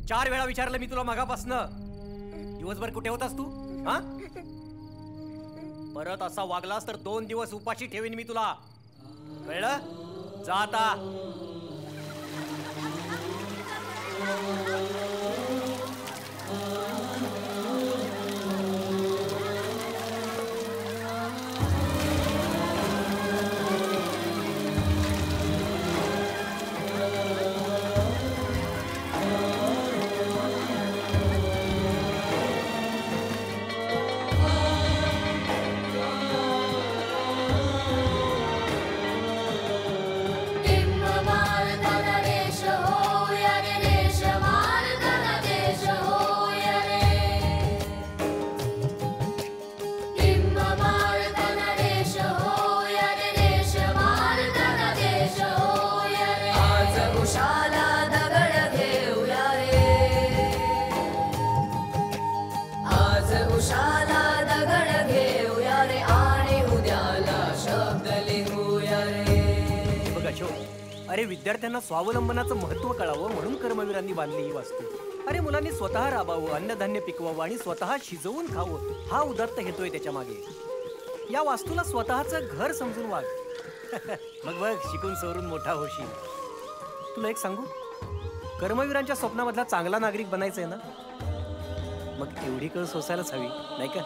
4 वेळा विचारलं मी तुला मगापासनं. दिवसभर कुठे होतास तू? हा, परत असा वागलास तर 2 दिवस उपाशी ठेवीन मी तुला, कळलं? जा आता. अरे विद्यार्थ्यांना स्वावलंबनाचं महत्त्व कळावं म्हणून कर्मवीरांनी बांधली ही वास्तू. अरे मुलांनी स्वतः राबावं, अन्नधान्य पिकवावं आणि स्वतः शिजवून खावं, हा उदात्त हेतू आहे त्याच्या मागे. या वास्तूला स्वतःचं घर समजून वाग. मग बघ, शिकून सवरून मोठा होशील. तुला एक सांगू, कर्मवीरांच्या स्वप्नामधला चांगला नागरिक बनायचंय ना, मग एवढी कळ सोसायलाच हवी, नाही का?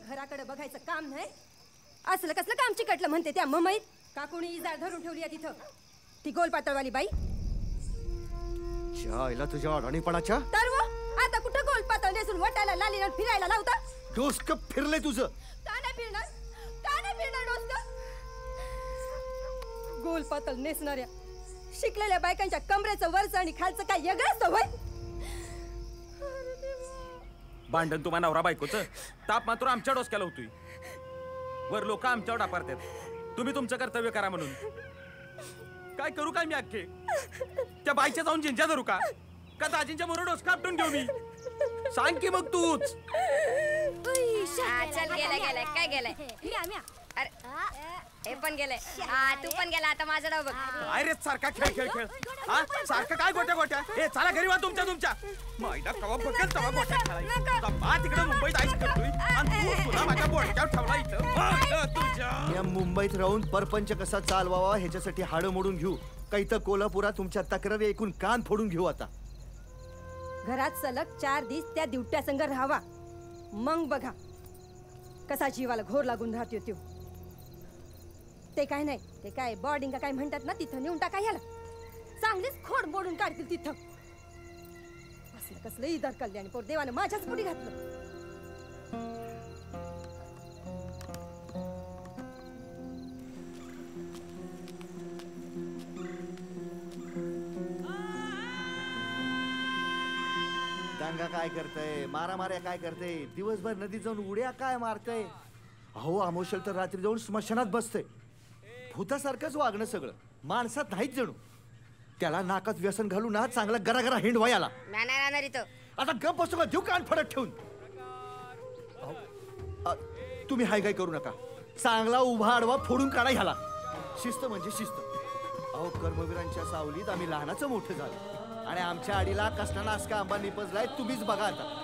घराकडे बघायचं काम नाही. असलं कसलं काम चिकटलं म्हणते त्या मम्मीत? का कोणी इजार धरून ठेवली आहे तिथं? ती गोल पातळवाली बाई. आईला तुझ्या अडाणीपणाच्या. तर आता कुठं गोल पातळ नेसून वटायला लालीला फिरायला लावता? डोसकं फिरले तुझं. का नाही फिरणार? का नाही फिरणार डोसकं? गोल पातळ नेसणाऱ्या शिकलेल्या बायकांच्या कमरेचं वरचं आणि खालचं काय वेगळं असतं होय? भांडण तुम्हा नवरा बायकोचं ताप मात्र आमच्या डोसक्याला होतोय. वर लोक आमच्यावर डापारतात, तुम्ही तुमचं कर्तव्य करा म्हणून. काय करू काय मी अख्खे? त्या बाईच्या जाऊन जिंजा धरू का दाजींच्या मोर डोसका आपटून घेऊ मी? सांग की मग तूच. चल गेलाय काय गेलाय? अरे हे पण गेले. तू पण गेला. आता माझा डाव बघ. अरे सारखा खेळ हा सारखा काय गोट्या हे चला घरी वा तुमच्या मायला कवा बघेल तवा गोट्या खेळायचा. बा तिकडे मुंबईत आईस करतोय आणि तू तुला माझ्या बोट्यावर ठेवला इथं. तुझ्या या मुंबईत राहून परपंच कसा चालवावा ह्याच्यासाठी हाडं मोडून घेऊ. काही तर कोल्हापुरात तुमच्या तक्रारी ऐकून कान फोडून घेऊ. आता घरात सलग 4 दिवस त्या दिवट्या संग राहावा, मग बघा कसा जीवाला घोर लागून राहतो त्यो. ते काय नाही, ते काय बॉर्डिंग काय म्हणतात ना, तिथं नेऊन टाका याला. चांगलीच खोड मोडून काढतील तिथं. असलं कसलं इदार कल्याणी पोर देवानं माझ्याच पुढे घातलं. दांगा काय करतय, मारामाऱ्या काय करते, दिवसभर नदीत जाऊन उड्या काय मारतय. अहो आमोशल तर रात्री जाऊन स्मशानात बसते. भूतासारखंच वागणं सगळं, माणसात नाहीच जणू. त्याला नाकात व्यसन घालून ना चांगला गरागरा हिंडवा याला. आता गप बसतो का, देऊ कान फडत ठेवून. तुम्ही हाय काय करू नका, चांगला उभा आडवा फोडून काढा ह्याला. शिस्त म्हणजे शिस्त. अहो कर्मवीरांच्या सावलीत आम्ही लहानाचं मोठं झालं आणि आमच्या आडीला कसला नासका आंबा निपजलाय तुम्हीच बघा आता.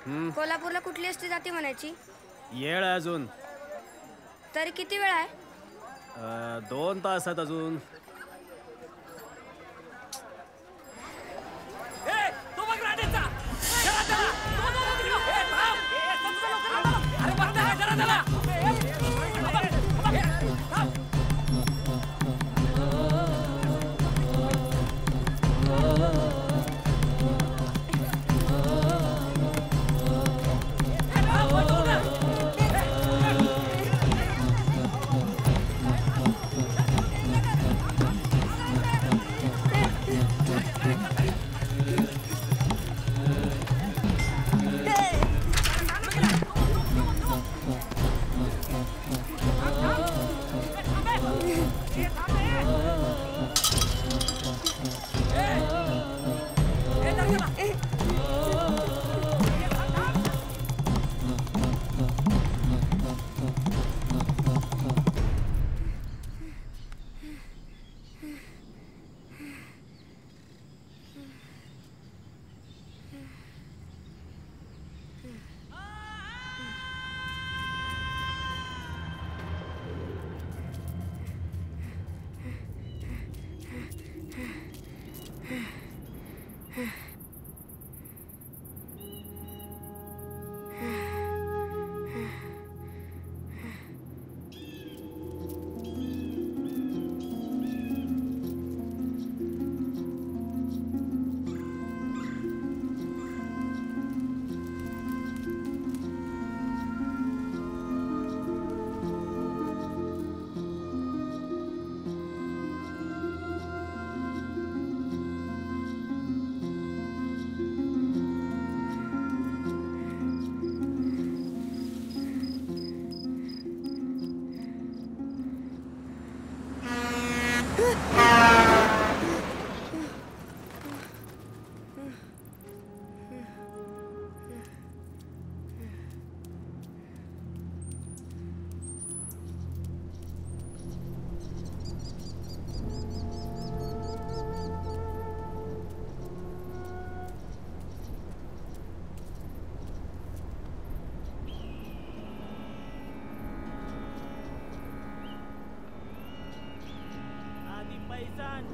कोल्हापूरला कुठली एसटी जाते म्हणायची? येळ आहे अजून तरी किती वेळ आहे? 2 तास आहेत अजून.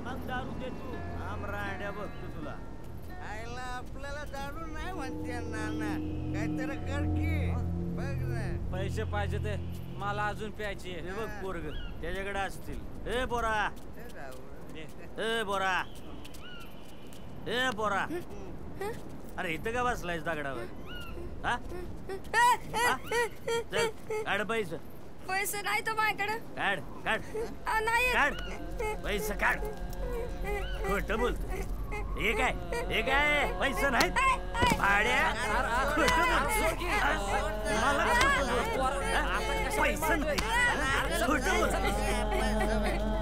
मग दारू दे तू. आमराड्या बघतो तुला. आईला आपल्याला दारू नाही म्हणते नाना, काहीतरी कर की. बघ ना. पैसे पाहिजे ते मला अजून प्यायची आहे. हे बघ पोरग त्याच्याकडे असतील. ए बोरा, ए बोरा, ए बोरा. अरे इथं का बसलायस दगडावर? हा? चल काढ पैसे. पैसे नाही तो माझ्याकडे. काढ काढ नाही. काढ पैसे काढ. खोट बोलतो. हे काय पैसे नाहीत भाड्या. खोटं बोलतो. मला पैसे नाही. खोटं बोलतो.